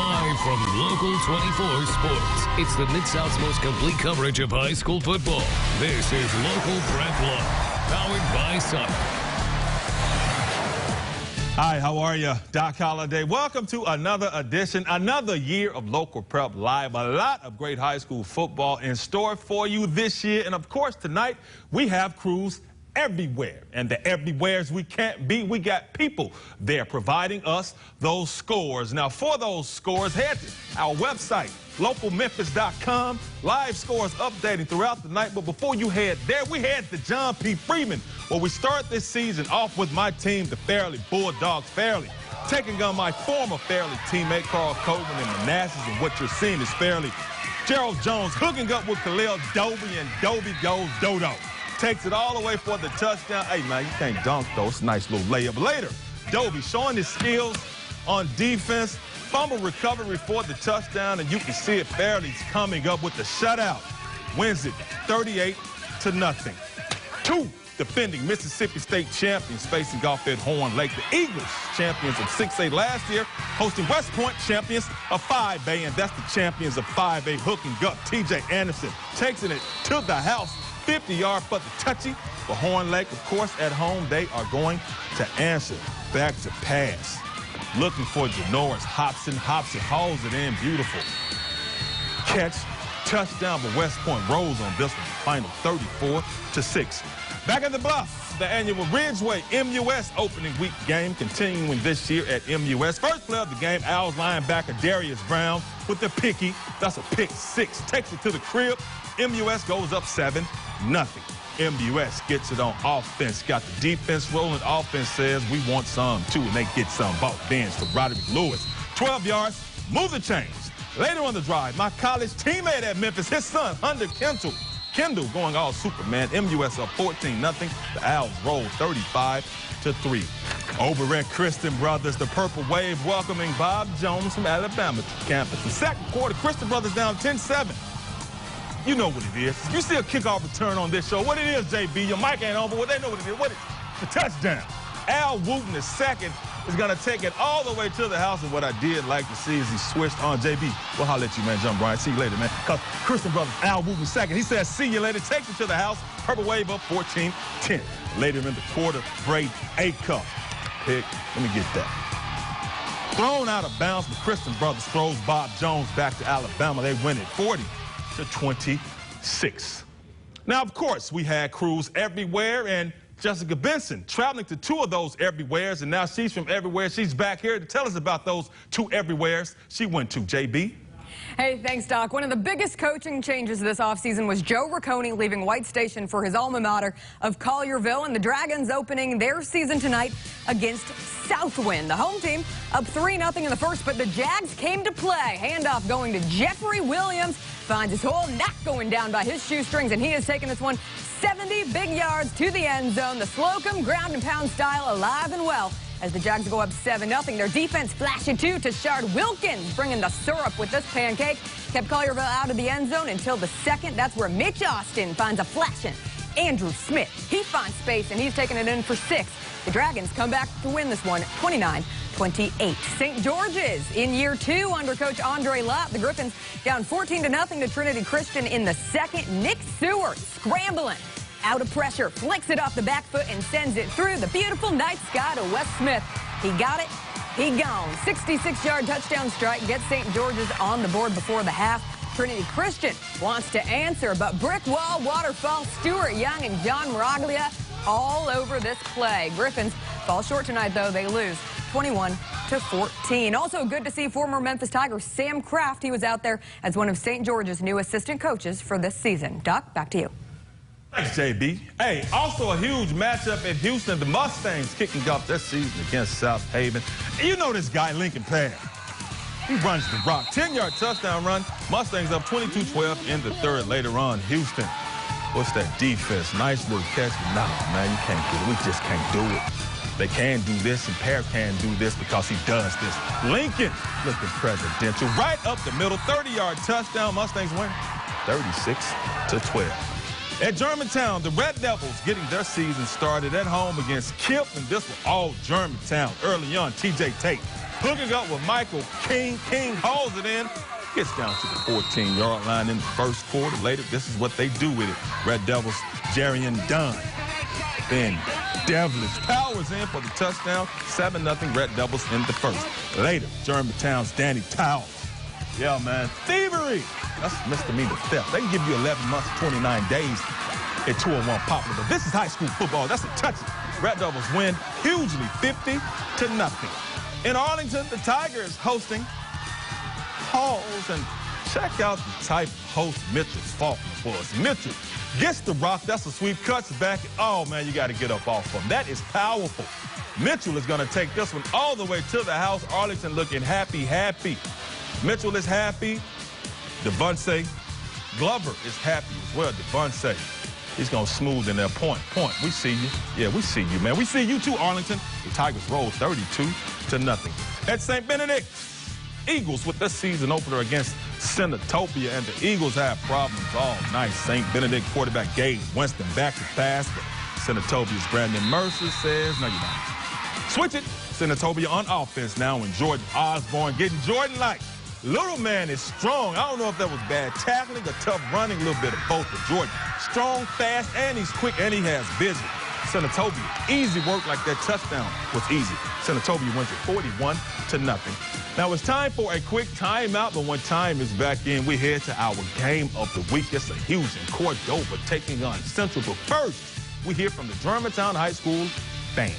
Live from Local 24 Sports, it's the Mid-South's most complete coverage of high school football. This is Local Prep Live, powered by Sutter. Hi, how are you? Doc Holliday. Welcome to another edition, another year of Local Prep Live. A lot of great high school football in store for you this year. And, of course, tonight we have crews everywhere. And the everywheres we can't beat, we got people there providing us those scores. Now, for those scores, head to our website, localmemphis.com. Live scores updating throughout the night. But before you head there, we head to John P. Freeman, where we start this season off with my team, the Fairleigh Bulldogs. Fairleigh taking on my former Fairleigh teammate, Carl Coleman, in Manassas. And what you're seeing is Fairleigh Gerald Jones hooking up with Khalil Dobie, and Dobie goes Dodo. Takes it all the way for the touchdown. Hey, man, you can't dunk, though. It's a nice little layup. Later, Dobie showing his skills on defense. Fumble recovery for the touchdown, and you can see it. Fairleigh's coming up with the shutout. Wins it 38-0. Two defending Mississippi State champions facing off at Horn Lake. The Eagles, champions of 6A last year, hosting West Point, champions of 5A, and that's the champions of 5A hooking up. TJ Anderson takes it to the house. 50-yard for the touchy for Horn Lake. Of course, at home, they are going to answer back to pass. Looking for Janoris Hobson. Hobson hauls it in. Beautiful catch. Touchdown, but West Point rolls on this one. Final 34-6. Back at the Bluff, the annual Ridgeway MUS opening week game continuing this year at MUS. First play of the game, Owls linebacker Darius Brown with the picky. That's a pick six. Takes it to the crib. MUS goes up 7-0. MUS gets it on offense. Got the defense rolling. Offense says we want some too, and they get some. Ball bends to Roderick Lewis. 12 yards. Move the chains. Later on the drive, my college teammate at Memphis, his son, Hunter Kendall going all Superman. MUS up 14-0. The Owls roll 35-3. Over at Christian Brothers, the Purple Wave welcoming Bob Jones from Alabama to campus. The second quarter, Christian Brothers down 10-7. You know what it is. You see a kickoff return on this show. What it is, JB? Your mic ain't on, but they know what it is. What is it? The touchdown. Al Wooten, the second, is going to take it all the way to the house. And what I did like to see is he switched on JB. We'll holler at you, man. John Bryant. See you later, man. Because Christian Brothers, Al Wooten, second. He says, see you later. Takes it to the house. Purple Wave up 14-10. Later in the quarter, Braden Acuff. Pick. Let me get that. Thrown out of bounds, but Christian Brothers throws Bob Jones back to Alabama. They win it 40-26. Now, of course, we had crews everywhere, and Jessica Benson traveling to two of those everywheres, and now she's from everywhere. She's back here to tell us about those two everywheres she went to. JB? Hey, thanks, Doc. One of the biggest coaching changes this offseason was Joe Riccone leaving White Station for his alma mater of Collierville, and the Dragons opening their season tonight against Southwind. The home team up 3-0 in the first, but the Jags came to play. Handoff going to Jeffrey Williams. Finds his hole, not going down by his shoestrings, and he has taken this one 70 big yards to the end zone. The Slocum ground and pound style alive and well as the Jags go up 7-0. Their defense flashing too. Tashard Wilkins bringing the syrup with this pancake. Kept Collierville out of the end zone until the second. That's where Mitch Austin finds a flashing Andrew Smith. He finds space, and he's taking it in for 6. The Dragons come back to win this one 29-28. St. George's in year 2 under Coach Andre Lott. The Griffins down 14-0 to Trinity Christian in the second. Nick Seward scrambling out of pressure, flicks it off the back foot and sends it through the beautiful night sky to Wes Smith. He got it. He gone. 66-yard touchdown strike gets St. George's on the board before the half. Trinity Christian wants to answer, but Brick Wall, Waterfall, Stuart Young, and John Miraglia all over this play. Griffins fall short tonight, though. They lose 21-14. Also good to see former Memphis Tiger Sam Kraft. He was out there as one of St. George's new assistant coaches for this season. Doc, back to you. Thanks, JB. Hey, also a huge matchup in Houston. The Mustangs kicking off their season against South Haven. And you know this guy, Lincoln Pass. He runs the rock. 10-yard touchdown run. Mustangs up 22-12 in the third. Later on, Houston. What's that defense? Nice little catch. No, man, you can't do it. We just can't do it. They can do this, and Pear can do this because he does this. Lincoln looking presidential. Right up the middle. 30-yard touchdown. Mustangs win 36-12. At Germantown, the Red Devils getting their season started at home against KIPP, and this was all Germantown. Early on, TJ Tate hooking up with Michael King. King hauls it in. Gets down to the 14-yard line in the first quarter. Later, this is what they do with it. Red Devils, Jarian Dunn. Then Devilish powers in for the touchdown. 7-0 Red Devils in the first. Later, Germantown's Danny Towles. Yeah, man, thievery. That's misdemeanor theft. They can give you 11 months, 29 days at 201 Poplar. But this is high school football. That's a touchdown. Red Devils win hugely, 50-0. In Arlington, the Tigers hosting Halls, and check out the type of host Mitchell Faulkner was. Mitchell gets the rock. That's a sweep. Cuts back. Oh, man, you got to get up off him. That is powerful. Mitchell is going to take this one all the way to the house. Arlington looking happy. Mitchell is happy. Devontae Glover is happy as well. Devontae, he's going to smooth in their point. We see you. Yeah, we see you, man. We see you too, Arlington. The Tigers roll 32-0. At St. Benedict, Eagles with the season opener against Senatobia, and the Eagles have problems all night. St. Benedict quarterback Gabe Winston back to pass, but Senatobia's Brandon Mercer says, no, you're not. Switch it. Senatobia on offense now, and Jordan Osborne getting Jordan-like. Little man is strong. I don't know if that was bad tackling or tough running, a little bit of both. But Jordan, strong, fast, and he's quick, and he has vision. Senatobia, easy work like that touchdown was easy. Senatobia wins it 41-0. Now it's time for a quick timeout, but when time is back in, we head to our game of the week. It's a huge in Cordova taking on Central. But first, we hear from the Germantown High School band.